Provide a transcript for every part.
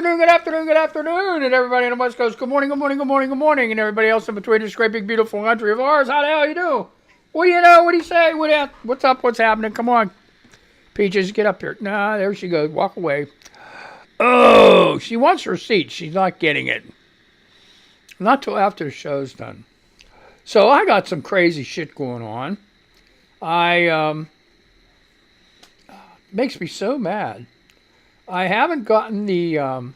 good afternoon, and everybody on the West Coast, good morning, good morning, good morning, good morning, and everybody else in between this great big beautiful country of ours, how the hell you do? What do you know? What do you say? What's up? What's happening? Come on. Peaches, get up here. Nah, there she goes. Walk away. Oh, she wants her seat. She's not getting it. Not till after the show's done. So I got some crazy shit going on. Makes me so mad. I haven't gotten the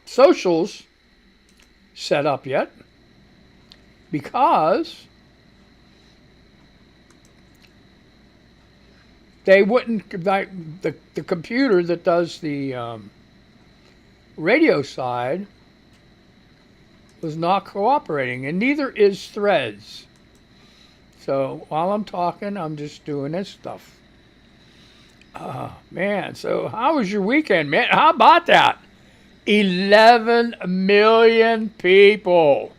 socials set up yet because they wouldn't. The computer that does the radio side was not cooperating, and neither is Threads. So while I'm talking, I'm just doing this stuff. Man, so how was your weekend, man? How about that? 11 million people.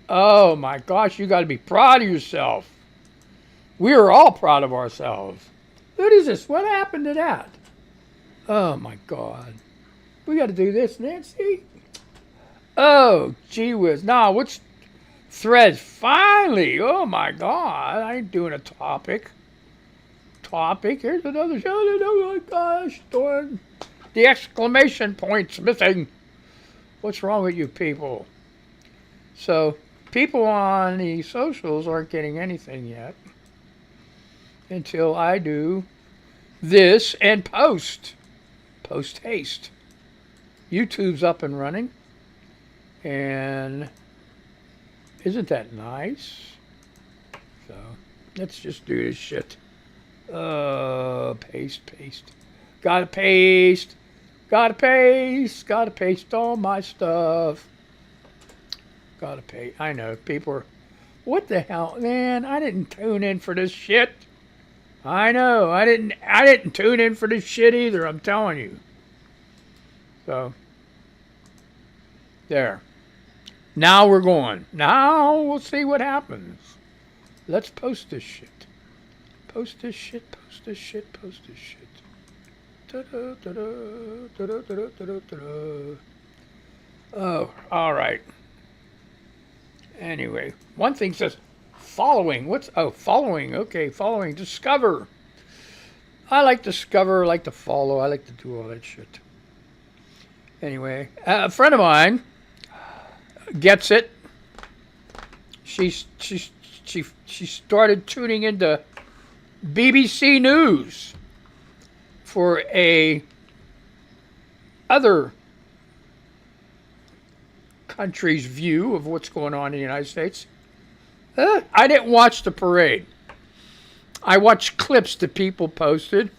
Oh my gosh, you got to be proud of yourself. We are all proud of ourselves. What is this? What happened to that? Oh my God. We got to do this, Nancy. Oh, gee whiz. Now, what's Threads? Finally. Oh my God. I ain't doing a topic. Here's another show. Oh my gosh, Dawn. The exclamation point's missing. What's wrong with you people? So, people on the socials aren't getting anything yet until I do this and post. Post haste. YouTube's up and running. And isn't that nice? So, let's just do this shit. Paste. Gotta paste all my stuff. Gotta paste. I know, people are, what the hell, man, I didn't tune in for this shit. I know, I didn't tune in for this shit either, I'm telling you. So, there. Now we're going. Now we'll see what happens. Let's post this shit. Post this shit. Oh, all right. Anyway, one thing says following. Following. Okay, following. Discover. I like Discover. I like to follow. I like to do all that shit. Anyway, a friend of mine gets it. She started tuning into BBC News for a other country's view of what's going on in the United States. I didn't watch the parade. I watched clips that people posted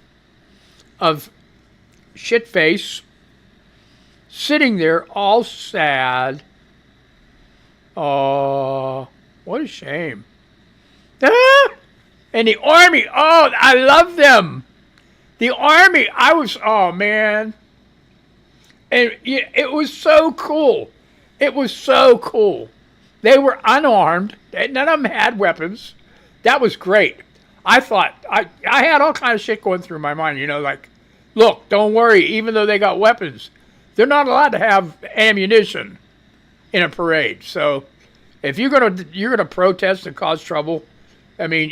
of shitface sitting there all sad. Oh, what a shame. And the Army, oh, I love them. The Army, oh man. And it was so cool. It was so cool. They were unarmed. None of them had weapons. That was great. I thought, I had all kinds of shit going through my mind, like, look, don't worry, even though they got weapons, they're not allowed to have ammunition in a parade. So if you're gonna protest and cause trouble, I mean,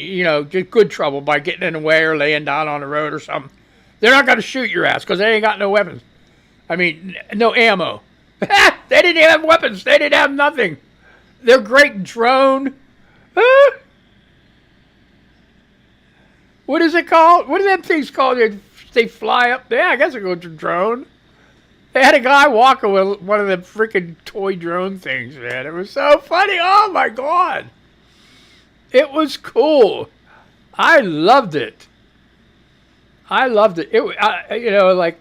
just good trouble by getting in the way or laying down on the road or something, they're not going to shoot your ass because they ain't got no weapons. I mean, no ammo. They didn't have weapons. They didn't have nothing. Their great drone. What is it called? What are them things called? They fly up there. I guess it goes a drone. They had a guy walking with one of them freaking toy drone things, man. It was so funny. Oh, my God. It was cool. I loved it. Like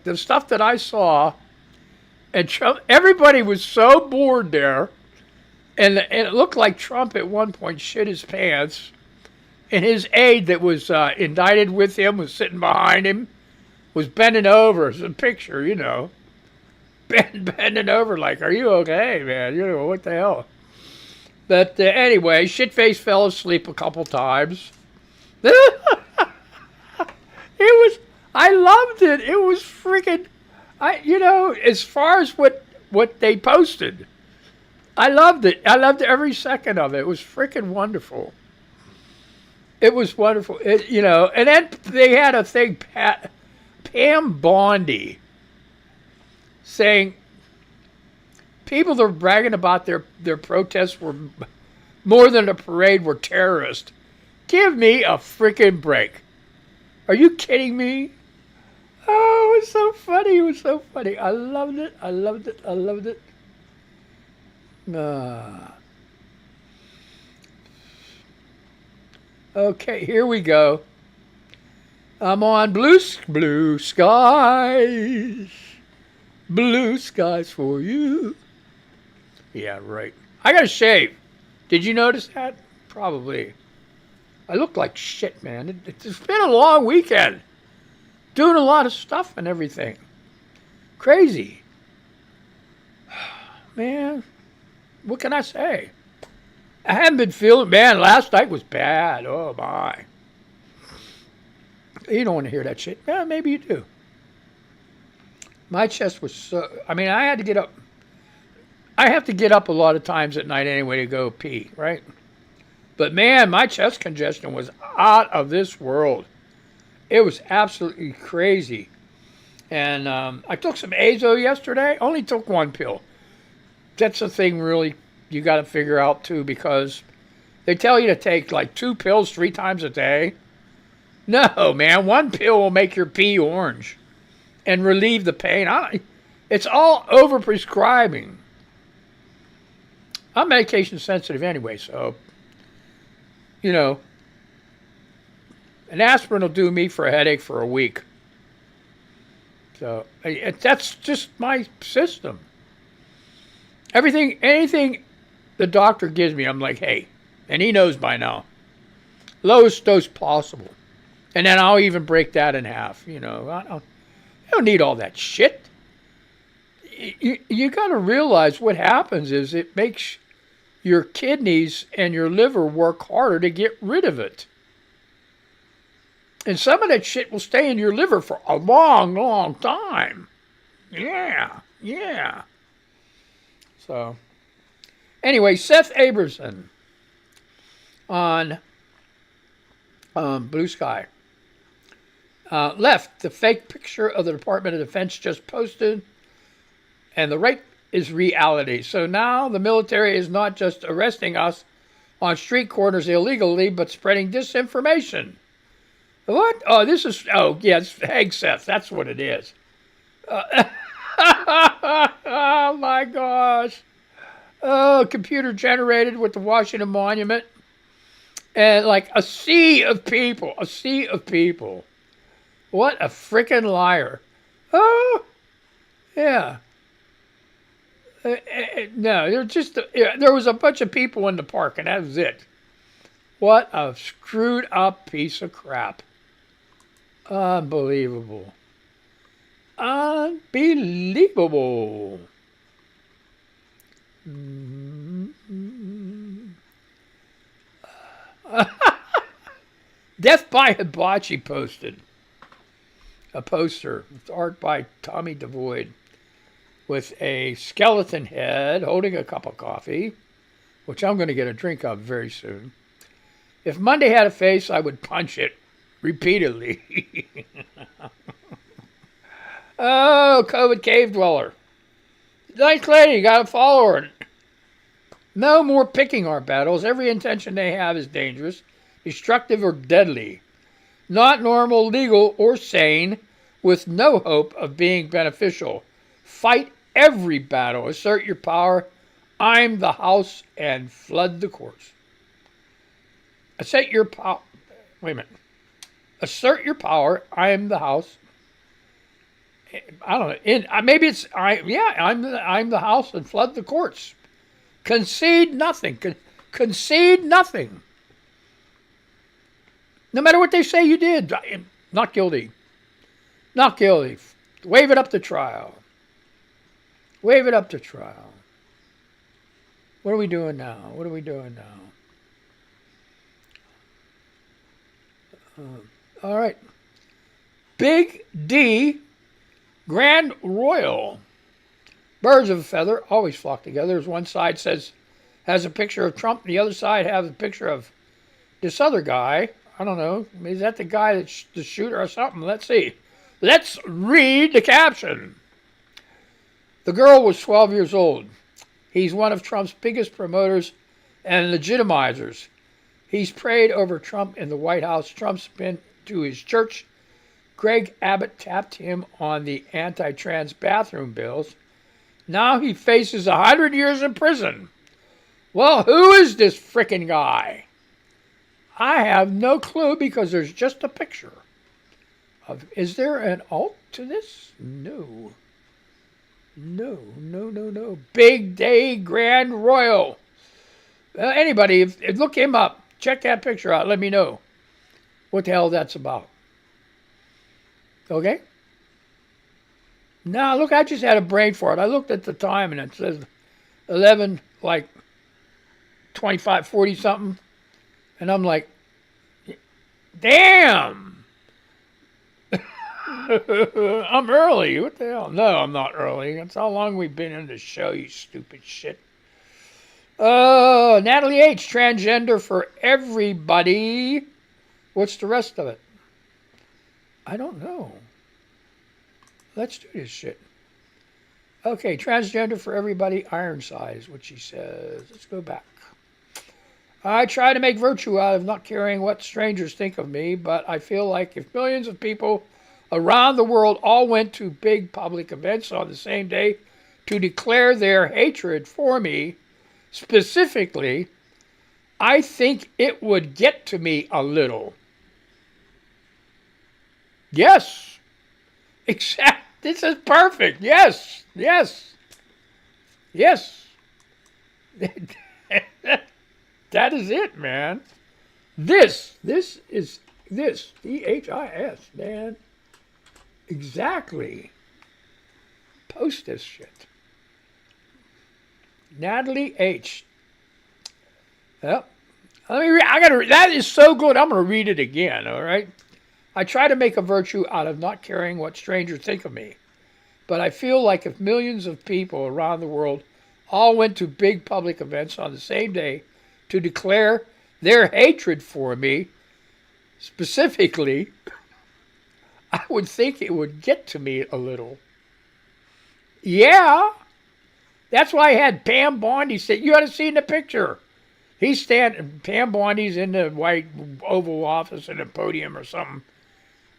the stuff that I saw, and Trump, everybody was so bored there, and it looked like Trump at one point shit his pants, and his aide that was indicted with him was sitting behind him, was bending over. It's a picture, bending over like, are you okay, man? What the hell? But anyway, Shitface fell asleep a couple times. I loved it. It was freaking. As far as what they posted, I loved it. I loved every second of it. It was freaking wonderful. It was wonderful. And then they had a thing, Pam Bondi, saying people that were bragging about their protests were more than a parade were terrorists. Give me a freaking break. Are you kidding me? Oh, it was so funny. It was so funny. I loved it. I loved it. I loved it. Okay, here we go. I'm on blue skies. Blue skies for you. Yeah, right. I got to shave. Did you notice that? Probably. I look like shit, man. It's been a long weekend. Doing a lot of stuff and everything. Crazy. Man, what can I say? I haven't been feeling, man, last night was bad. Oh, my. You don't want to hear that shit. Yeah, maybe you do. My chest was so, I had to get up. I have to get up a lot of times at night anyway to go pee, right? But, man, my chest congestion was out of this world. It was absolutely crazy. And I took some Azo yesterday. Only took one pill. That's the thing really you got to figure out too, because they tell you to take like 2 pills 3 times a day. No, man, 1 pill will make your pee orange and relieve the pain. It's all overprescribing. I'm medication sensitive anyway, so, an aspirin will do me for a headache for a week. So that's just my system. Anything the doctor gives me, I'm like, hey, and he knows by now, lowest dose possible. And then I'll even break that in half. I don't need all that shit. You got to realize what happens is it makes your kidneys and your liver work harder to get rid of it. And some of that shit will stay in your liver for a long, long time. Yeah. So, anyway, Seth Abramson on Blue Sky left the fake picture of the Department of Defense just posted, and the right is reality. So now the military is not just arresting us on street corners illegally, but spreading disinformation. What? Oh, it's Hag Seth. That's what it is. Oh, my gosh. Oh, computer generated with the Washington Monument. And like a sea of people. What a freaking liar. Oh, yeah. No, there was a bunch of people in the park, and that was it. What a screwed up piece of crap. Unbelievable. Death by Hibachi posted a poster. It's art by Tommy DeVoid with a skeleton head holding a cup of coffee, which I'm going to get a drink of very soon. If Monday had a face, I would punch it repeatedly. Oh, COVID cave dweller. Nice lady, you got to follow her. No more picking our battles. Every intention they have is dangerous, destructive, or deadly. Not normal, legal, or sane, with no hope of being beneficial. Fight every battle. Assert your power. I'm the house, and flood the courts. Assert your power. Wait a minute. Assert your power. I am the house. I don't know. Maybe it's I'm the house, and flood the courts. Concede nothing. Concede nothing. No matter what they say you did, not guilty. Not guilty. Wave it up to trial. Wave it up to trial. What are we doing now? All right. Big D Grand Royal. Birds of a feather always flock together. As one side has a picture of Trump, and the other side has a picture of this other guy. I don't know. Is that the guy that's the shooter or something? Let's see. Let's read the caption. The girl was 12 years old. He's one of Trump's biggest promoters and legitimizers. He's prayed over Trump in the White House. Trump's been to his church. Greg Abbott tapped him on the anti-trans bathroom bills. Now he faces 100 years in prison. Well, who is this frickin' guy? I have no clue because there's just a picture. Is there an alt to this? No. No. Big Day Grand Royal. Anybody, if look him up. Check that picture out. Let me know what the hell that's about. Okay? Now, look, I just had a brain fart. I looked at the time and it says 11, 25, 40 something. And I'm like, damn. I'm early. What the hell? No, I'm not early. That's how long we've been in the show, you stupid shit. Oh, Natalie H., transgender for everybody. What's the rest of it? I don't know. Let's do this shit. Okay, transgender for everybody, Ironside is what she says. Let's go back. I try to make virtue out of not caring what strangers think of me, but I feel like if millions of people around the world all went to big public events on the same day to declare their hatred for me, specifically, I think it would get to me a little. Yes. Exactly. This is perfect. Yes. That is it, man. This is DHIS, man. Exactly. Post this shit. Natalie H. Yep. That is so good. I'm gonna read it again. All right. I try to make a virtue out of not caring what strangers think of me, but I feel like if millions of people around the world all went to big public events on the same day to declare their hatred for me, specifically, I would think it would get to me a little. Yeah. That's why I had Pam Bondi say, you ought to see the picture. Pam Bondi's in the white Oval Office in a podium or something,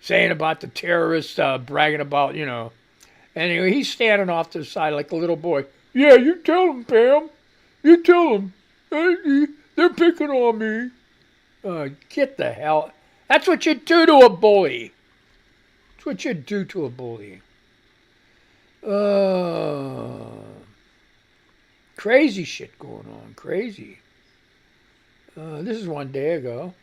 saying about the terrorists, bragging about, and anyway, he's standing off to the side like a little boy. Yeah, you tell them, Pam. You tell them. They're picking on me. Get the hell. That's what you do to a bully. That's what you do to a bully. Crazy shit going on. Crazy. This is one day ago.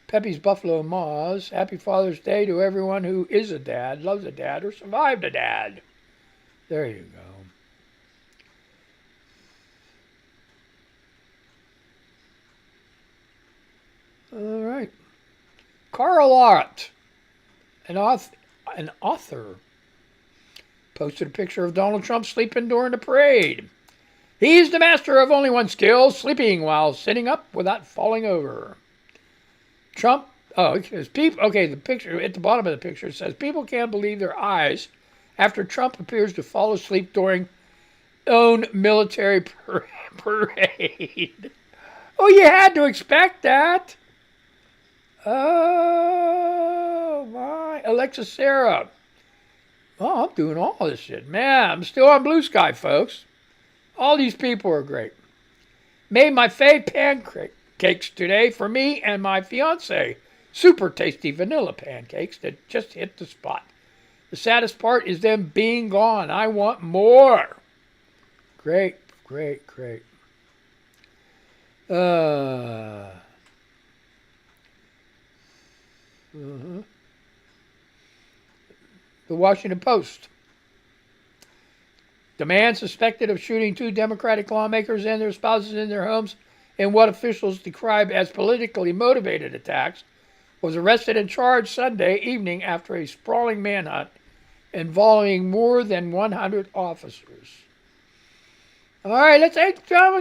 Pepe's Buffalo Maws. Happy Father's Day to everyone who is a dad, loves a dad, or survived a dad. There you go. All right. Carl Art, an author, posted a picture of Donald Trump sleeping during the parade. He's the master of only one skill, sleeping while sitting up without falling over. Trump, the picture, at the bottom of the picture says, people can't believe their eyes after Trump appears to fall asleep during own military parade. Oh, you had to expect that. Oh, my. Alexa Sarah. Oh, I'm doing all this shit. Man, I'm still on Blue Sky, folks. All these people are great. Made my fave pancakes today for me and my fiance. Super tasty vanilla pancakes that just hit the spot. The saddest part is them being gone. I want more. Great. The Washington Post. The man suspected of shooting 2 Democratic lawmakers and their spouses in their homes in what officials describe as politically motivated attacks was arrested and charged Sunday evening after a sprawling manhunt involving more than 100 officers. All right, let's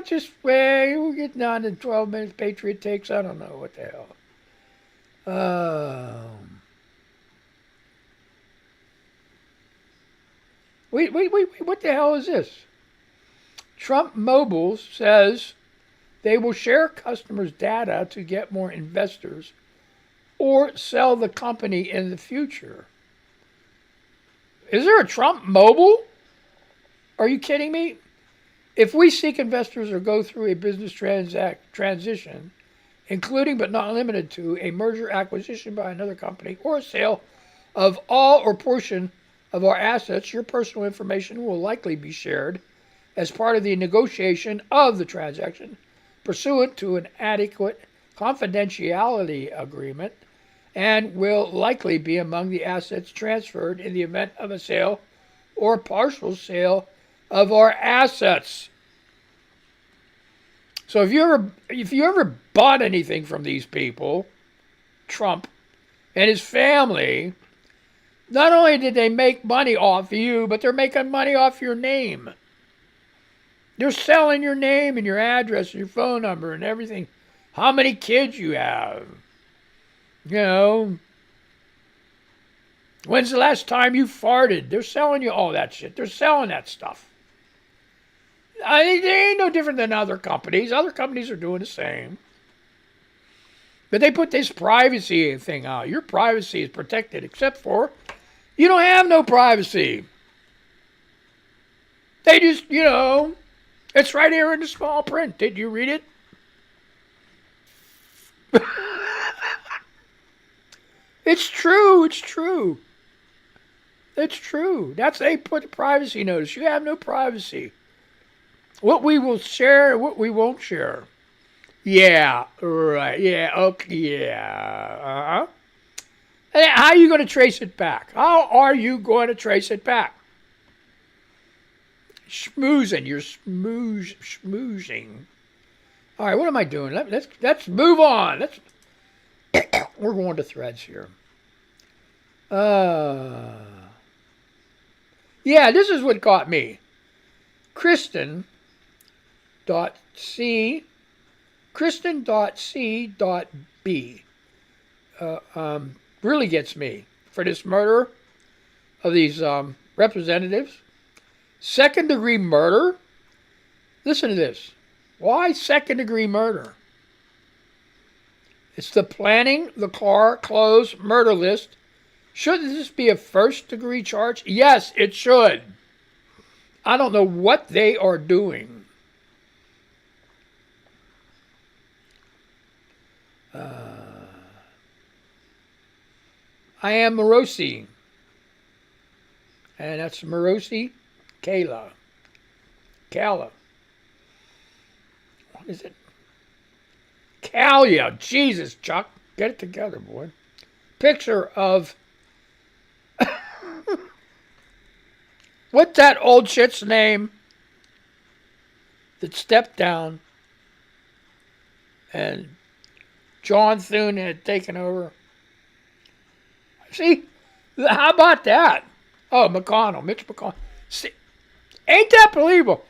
just we'll get down to 12 minutes. Patriot takes. I don't know what the hell. Wait, what the hell is this? Trump Mobile says they will share customers' data to get more investors or sell the company in the future. Is there a Trump Mobile? Are you kidding me? If we seek investors or go through a business transition, including but not limited to a merger, acquisition by another company, or a sale of all or portion of our assets, your personal information will likely be shared as part of the negotiation of the transaction, pursuant to an adequate confidentiality agreement, and will likely be among the assets transferred in the event of a sale or partial sale of our assets. So if you ever bought anything from these people, Trump and his family, not only did they make money off you, but they're making money off your name. They're selling your name and your address and your phone number and everything. How many kids you have. You know. When's the last time you farted? They're selling you all that shit. They're selling that stuff. They ain't no different than other companies. Other companies are doing the same. But they put this privacy thing out. Your privacy is protected, except for you don't have no privacy. They just, it's right here in the small print. Did you read it? It's true. It's true. It's true. They put privacy notice. You have no privacy. What we will share and what we won't share. Yeah, right. Yeah, okay, yeah. Uh-huh. How are you going to trace it back? How are you going to trace it back? Schmoozing. You're schmoozing. All right, what am I doing? Let's move on. We're going to threads here. Yeah, this is what got me. Kristen.c. Kristen.c.b. Really gets me for this murder of these representatives. Second-degree murder? Listen to this. Why second-degree murder? It's the planning the car clothes murder list. Shouldn't this be a first-degree charge? Yes, it should. I don't know what they are doing. I am Morosi. And that's Morosi Kala. What is it? Kalia. Jesus, Chuck. Get it together, boy. Picture of... What's that old shit's name that stepped down and John Thune had taken over? See, how about that? Oh, Mitch McConnell. See, ain't that believable?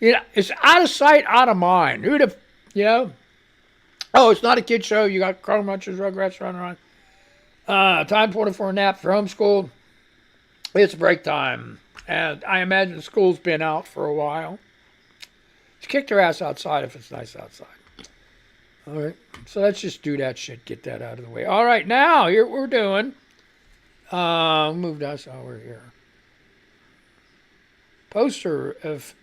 It's out of sight, out of mind. Who'd have, Oh, it's not a kid show. You got Carl Munch's Rugrats running around. Time for a nap for homeschool. It's break time. And I imagine school's been out for a while. Just kick their ass outside if it's nice outside. All right. So let's just do that shit. Get that out of the way. All right. Now, here we're doing. Moved us. Oh, we're here. Poster of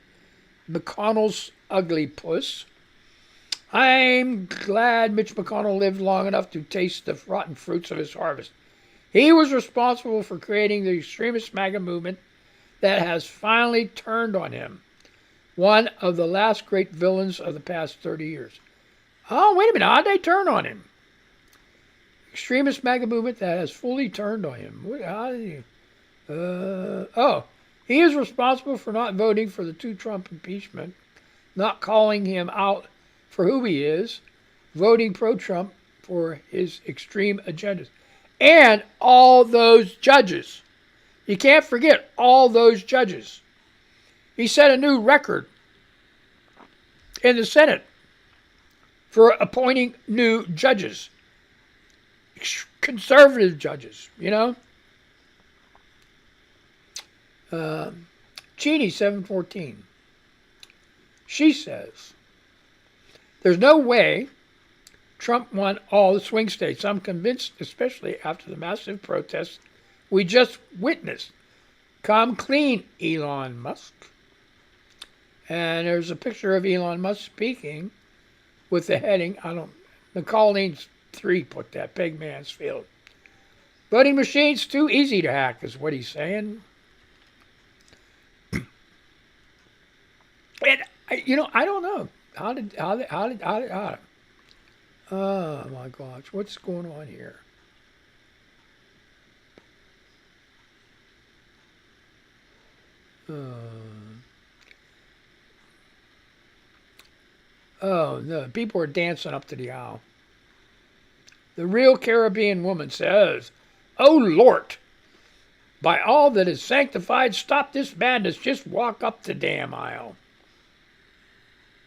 McConnell's ugly puss. I'm glad Mitch McConnell lived long enough to taste the rotten fruits of his harvest. He was responsible for creating the extremist MAGA movement that has finally turned on him. One of the last great villains of the past 30 years. Oh, wait a minute. How'd they turn on him? Extremist MAGA movement that has fully turned on him. How did he... he is responsible for not voting for the 2 Trump impeachment, not calling him out for who he is, voting pro-Trump, for his extreme agendas. And all those judges. You can't forget all those judges. He set a new record in the Senate for appointing new judges. Conservative judges, you know. Cheney 714. She says, there's no way Trump won all the swing states. I'm convinced, especially after the massive protests we just witnessed. Come clean, Elon Musk. And there's a picture of Elon Musk speaking with the heading, Colleen's 3 put that, Pig Mansfield. Voting machines too easy to hack is what he's saying. And, I don't know. How did oh my gosh, what's going on here? Oh, no, people are dancing up to the aisle. The real Caribbean woman says, "Oh Lord, by all that is sanctified, stop this madness. Just walk up the damn aisle."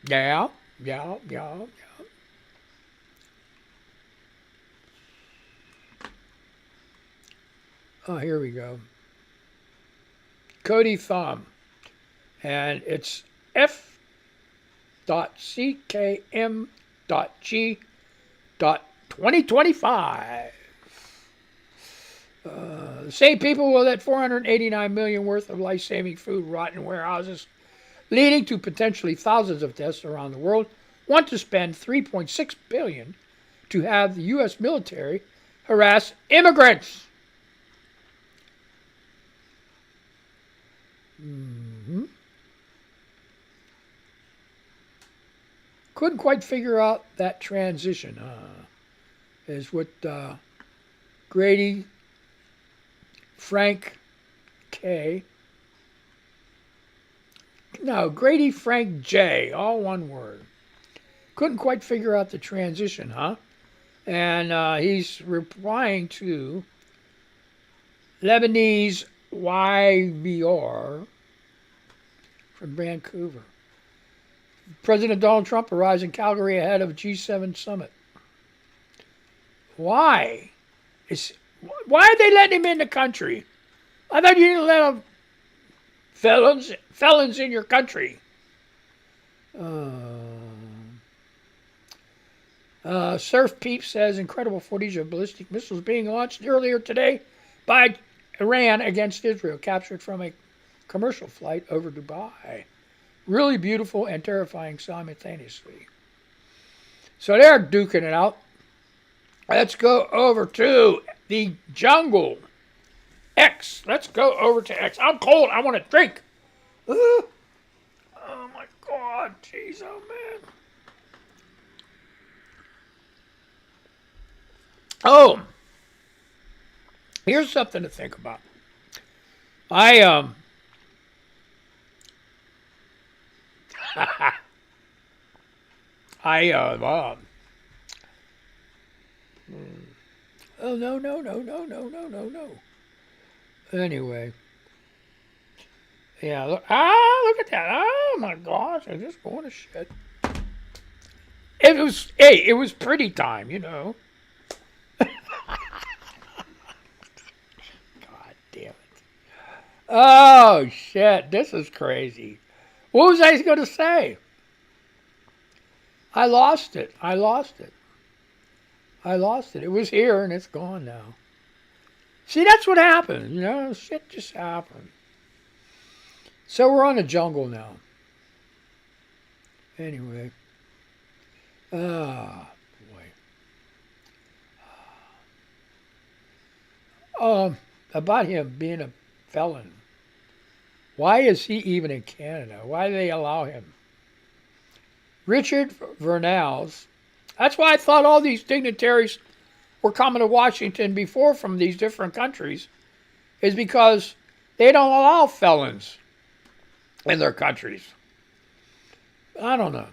Yeah. Oh, here we go. Cody Thumb. And it's F.ckm.G.2025. The same people will let 489 million worth of life-saving food rot in warehouses, leading to potentially thousands of deaths around the world, want to spend $3.6 billion to have the U.S. military harass immigrants. Couldn't quite figure out that transition, is what Grady Frank J, all one word. Couldn't quite figure out the transition, huh? And he's replying to Lebanese YVR from Vancouver. President Donald Trump arrives in Calgary ahead of G7 summit. Why? Why are they letting him in the country? I thought you didn't let felons in your country. Surf Peep says incredible footage of ballistic missiles being launched earlier today by Iran against Israel, captured from a commercial flight over Dubai. Really beautiful and terrifying simultaneously. So they're duking it out. Let's go over to the jungle. X. Let's go over to X. I'm cold. I want to drink. Oh my God. Jeez, oh man. Oh. Here's something to think about. Oh, no. Anyway. Yeah, look at that. Oh, my gosh. I'm just going to shit. It was pretty time, you know. God damn it. Oh, shit. This is crazy. What was I going to say? I lost it. It was here and it's gone now. See, that's what happened. You know, shit just happened. So we're on the jungle now. Anyway. Ah, boy. About him being a felon. Why is he even in Canada? Why do they allow him? Richard Vernals. That's why I thought all these dignitaries were coming to Washington before from these different countries, is because they don't allow felons in their countries. I don't know.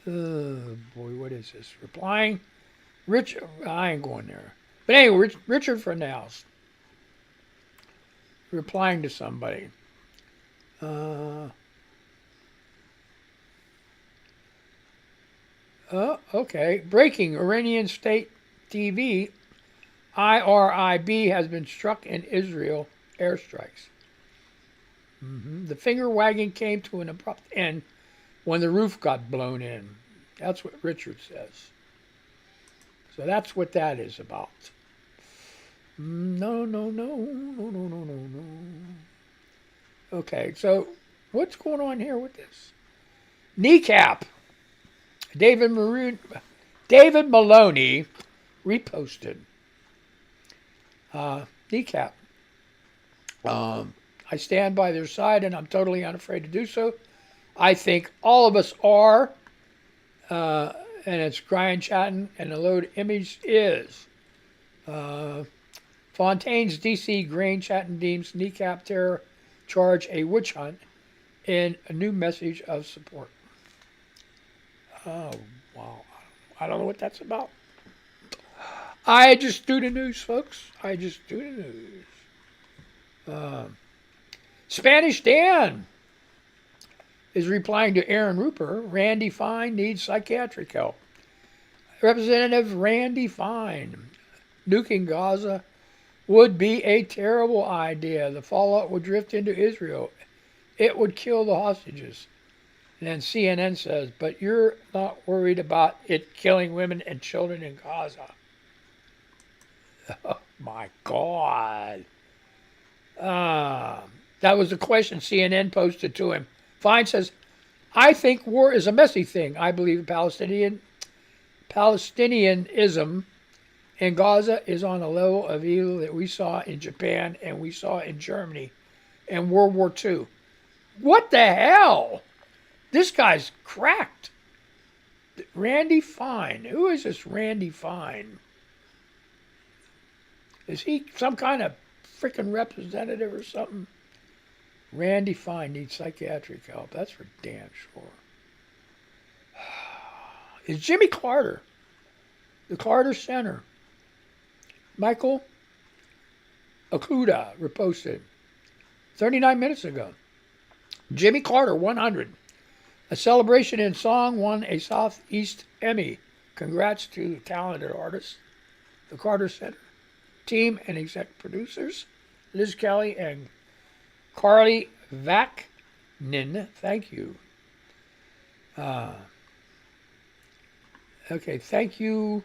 Oh, boy, what is this? Replying. I ain't going there. But anyway, Richard from the house. Replying to somebody. Okay. Breaking. Iranian state TV. IRIB has been struck in Israel airstrikes. The finger wagging came to an abrupt end when the roof got blown in. That's what Richard says. So that's what that is about. No. Okay, so what's going on here with this? Kneecap. David Maloney reposted. Kneecap. I stand by their side and I'm totally unafraid to do so. I think all of us are. And it's Brian Chatton, and the load image is Fontaine's DC Grain Chatton deems kneecap terror charge a witch hunt in a new message of support. Oh, wow. I don't know what that's about. I just do the news, folks. I just do the news. Spanish Dan is replying to Aaron Rupert. Randy Fine needs psychiatric help. Representative Randy Fine. Nuking Gaza would be a terrible idea. The fallout would drift into Israel. It would kill the hostages. And then CNN says, but you're not worried about it killing women and children in Gaza. Oh, my God. That was the question CNN posted to him. Fine says, I think war is a messy thing. I believe Palestinianism in Gaza is on a level of evil that we saw in Japan and we saw in Germany in World War II. What the hell? This guy's cracked. Randy Fine. Who is this Randy Fine? Is he some kind of freaking representative or something? Randy Fine needs psychiatric help. That's for damn sure. Is Jimmy Carter, the Carter Center, Michael Okuda reposted 39 minutes ago. Jimmy Carter 100. A celebration in song won a Southeast Emmy. Congrats to the talented artists, the Carter Center team and exec producers, Liz Kelly and Carly Vaknin. Thank you. Okay, thank you,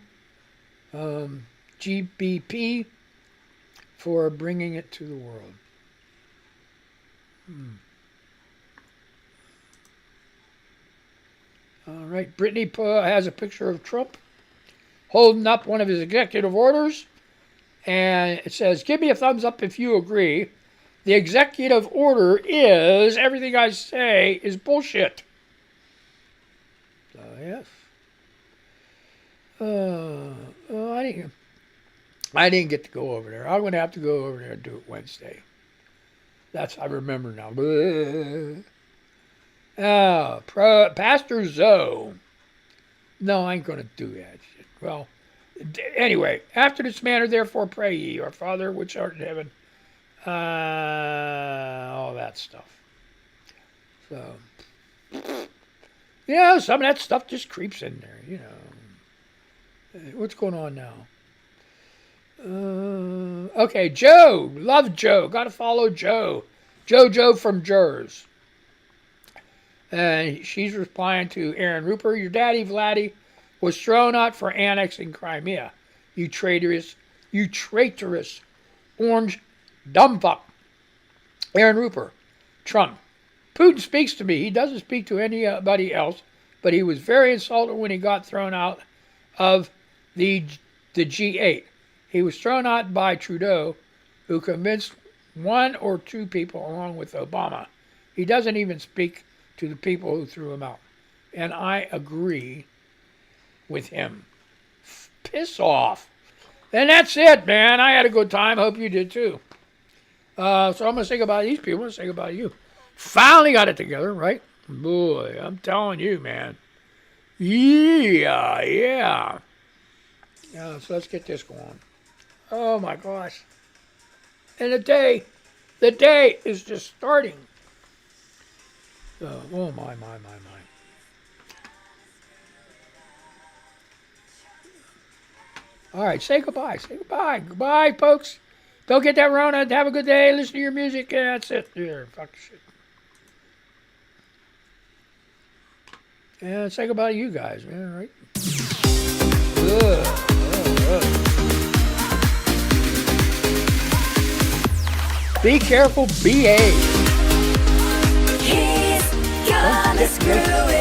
GBP, for bringing it to the world. All right, Brittany has a picture of Trump holding up one of his executive orders, and it says, give me a thumbs up if you agree. The executive order is, everything I say is bullshit. So, yes. I didn't get to go over there. I'm going to have to go over there and do it Wednesday. I remember now. Pastor Zoe. No, I ain't going to do that shit. Well, anyway, after this manner, therefore pray ye, our Father which art in heaven. All that stuff. So, some of that stuff just creeps in there, What's going on now? Okay, Joe. Love Joe. Got to follow Joe. Joe from Jers. And she's replying to Aaron Rupert. Your daddy, Vladdy, was thrown out for annexing Crimea. You traitorous orange dumbfuck. Aaron Rupert. Trump. Putin speaks to me. He doesn't speak to anybody else, but he was very insulted when he got thrown out of the G8. He was thrown out by Trudeau, who convinced one or two people along with Obama. He doesn't even speak to the people who threw him out. And I agree with him. Piss off. And that's it, man. I had a good time. Hope you did too. So I'm going to say goodbye to these people. I'm going to say goodbye to you. Finally got it together, right? Boy, I'm telling you, man. Yeah, yeah. Yeah, so let's get this going. Oh my gosh. And the day is just starting. Oh my. All right, say goodbye. Say goodbye. Goodbye, folks. Don't get that Rona. Have a good day. Listen to your music. And that's it. There, fuck shit. And say goodbye to you guys, man. All right. Good. Be careful. Behave. He's gonna screw it.